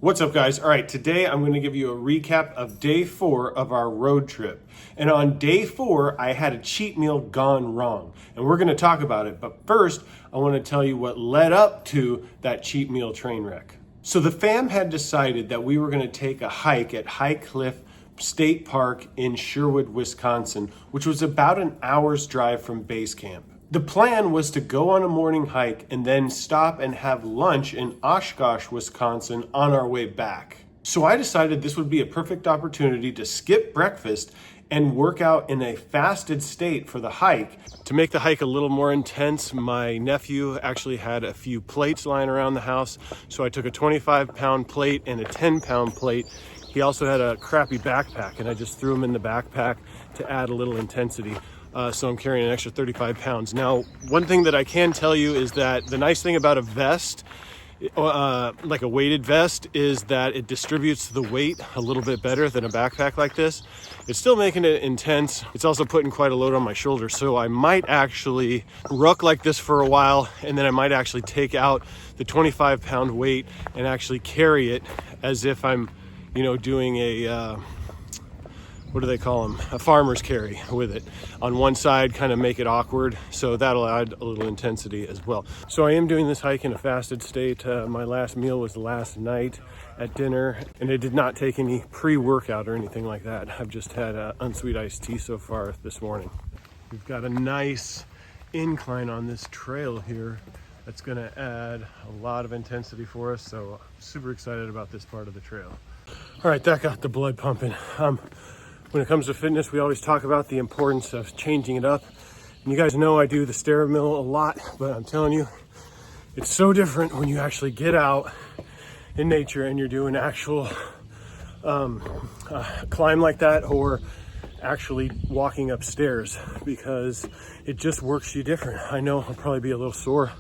What's up, guys? All right, today I'm going to give you a recap of day 4 of our road trip. And on day 4, I had a cheat meal gone wrong, and we're going to talk about it. But first, I want to tell you what led up to that cheat meal train wreck. So the fam had decided that we were going to take a hike at High Cliff State Park in Sherwood, Wisconsin, which was about an hour's drive from base camp. The plan was to go on a morning hike and then stop and have lunch in Oshkosh, Wisconsin on our way back. So I decided this would be a perfect opportunity to skip breakfast and work out in a fasted state for the hike. To make the hike a little more intense, my nephew actually had a few plates lying around the house. So I took a 25-pound plate and a 10-pound plate. He also had a crappy backpack, and I just threw him in the backpack to add a little intensity. So I'm carrying an extra 35 pounds. Now, one thing that I can tell you is that the nice thing about a vest, like a weighted vest, is that it distributes the weight a little bit better than a backpack like this. It's still making it intense. It's also putting quite a load on my shoulders. So I might actually ruck like this for a while, and then I might actually take out the 25-pound weight and actually carry it as if I'm, doing a, what do they call them? A farmer's carry with it. On one side, kind of make it awkward. So that'll add a little intensity as well. So I am doing this hike in a fasted state. My last meal was last night at dinner, and I did not take any pre-workout or anything like that. I've just had unsweet iced tea so far this morning. We've got a nice incline on this trail here that's gonna add a lot of intensity for us. So I'm super excited about this part of the trail. All right, that got the blood pumping. When it comes to fitness, we always talk about the importance of changing it up. And you guys know I do the stair mill a lot, but I'm telling you, it's so different when you actually get out in nature and you're doing actual climb like that, or actually walking upstairs, because it just works you different. I know I'll probably be a little sore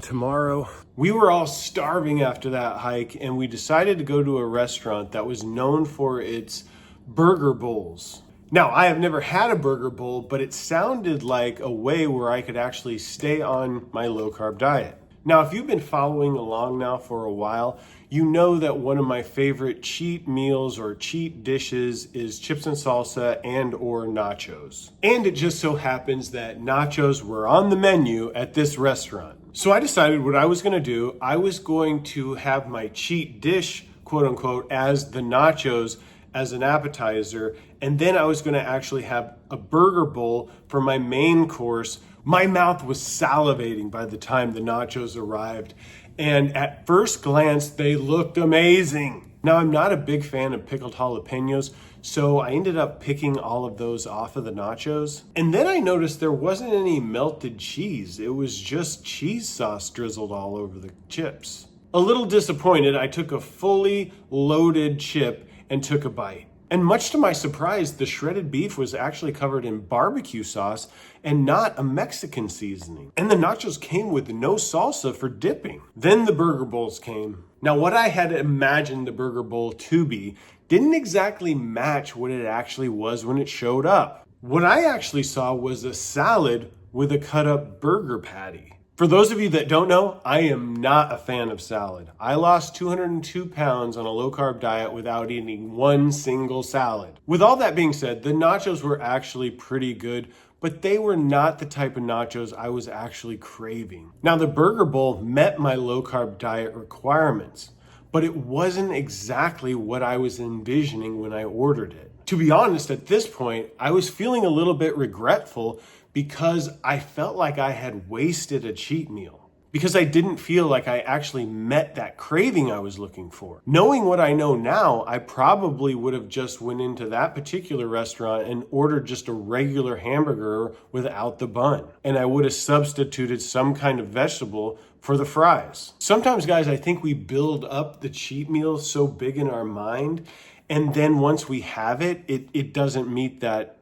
tomorrow. We were all starving after that hike, and we decided to go to a restaurant that was known for its burger bowls. Now, I have never had a burger bowl, but it sounded like a way where I could actually stay on my low carb diet. Now, if you've been following along now for a while, you know that one of my favorite cheat meals or cheat dishes is chips and salsa and or nachos. And it just so happens that nachos were on the menu at this restaurant. So I decided what I was going to do. I was going to have my cheat dish, quote unquote, as the nachos as an appetizer, and then I was going to actually have a burger bowl for my main course. My mouth was salivating by the time the nachos arrived, and at first glance they looked amazing. Now, I'm not a big fan of pickled jalapenos, so I ended up picking all of those off of the nachos. And then I noticed there wasn't any melted cheese. It was just cheese sauce drizzled all over the chips. A little disappointed, I took a fully loaded chip and took a bite. And much to my surprise, the shredded beef was actually covered in barbecue sauce and not a Mexican seasoning. And the nachos came with no salsa for dipping. Then the burger bowls came. Now, what I had imagined the burger bowl to be didn't exactly match what it actually was when it showed up. What I actually saw was a salad with a cut up burger patty. For those of you that don't know, I am not a fan of salad. I lost 202 pounds on a low-carb diet without eating one single salad. With all that being said, the nachos were actually pretty good, but they were not the type of nachos I was actually craving. Now, the burger bowl met my low-carb diet requirements, but it wasn't exactly what I was envisioning when I ordered it. To be honest, at this point, I was feeling a little bit regretful because I felt like I had wasted a cheat meal, because I didn't feel like I actually met that craving I was looking for. Knowing what I know now, I probably would have just went into that particular restaurant and ordered just a regular hamburger without the bun. And I would have substituted some kind of vegetable for the fries. Sometimes, guys, I think we build up the cheat meal so big in our mind, and then once we have it, it doesn't meet that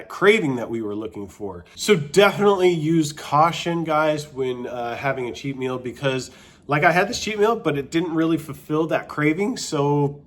craving that we were looking for. So definitely use caution, guys, when having a cheat meal, because like I had this cheat meal, but it didn't really fulfill that craving. So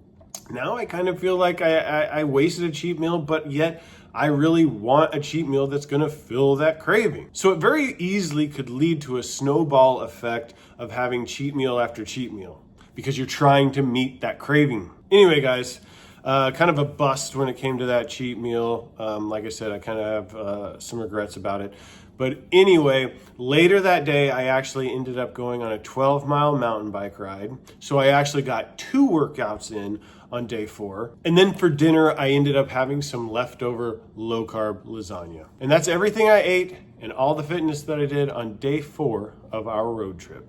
now I kind of feel like I wasted a cheat meal, but yet I really want a cheat meal that's gonna fill that craving. So it very easily could lead to a snowball effect of having cheat meal after cheat meal. because you're trying to meet that craving. Anyway, guys, kind of a bust when it came to that cheat meal. Like I said, I kind of have some regrets about it. But anyway, later that day, I actually ended up going on a 12-mile mountain bike ride. So I actually got 2 workouts in on day 4. And then for dinner, I ended up having some leftover low-carb lasagna. And that's everything I ate and all the fitness that I did on day 4 of our road trip.